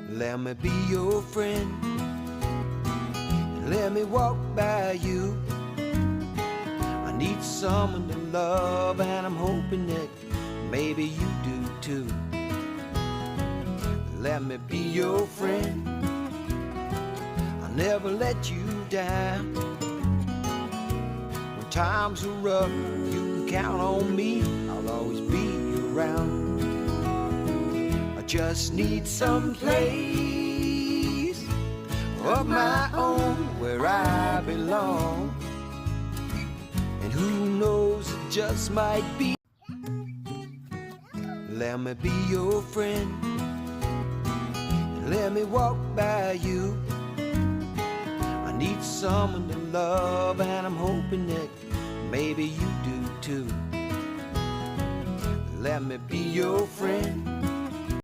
Let me be your friend. Let me walk by you. I need someone to love, and I'm hoping that maybe you do too. Let me be your friend. I'll never let you down. When times are rough, you can count on me. I'll always be around. I just need some place of my own where I belong. And who knows, it just might be. Let me be your friend. Let me walk by you. I need someone to love, and I'm hoping that maybe you do too. Let me be your friend.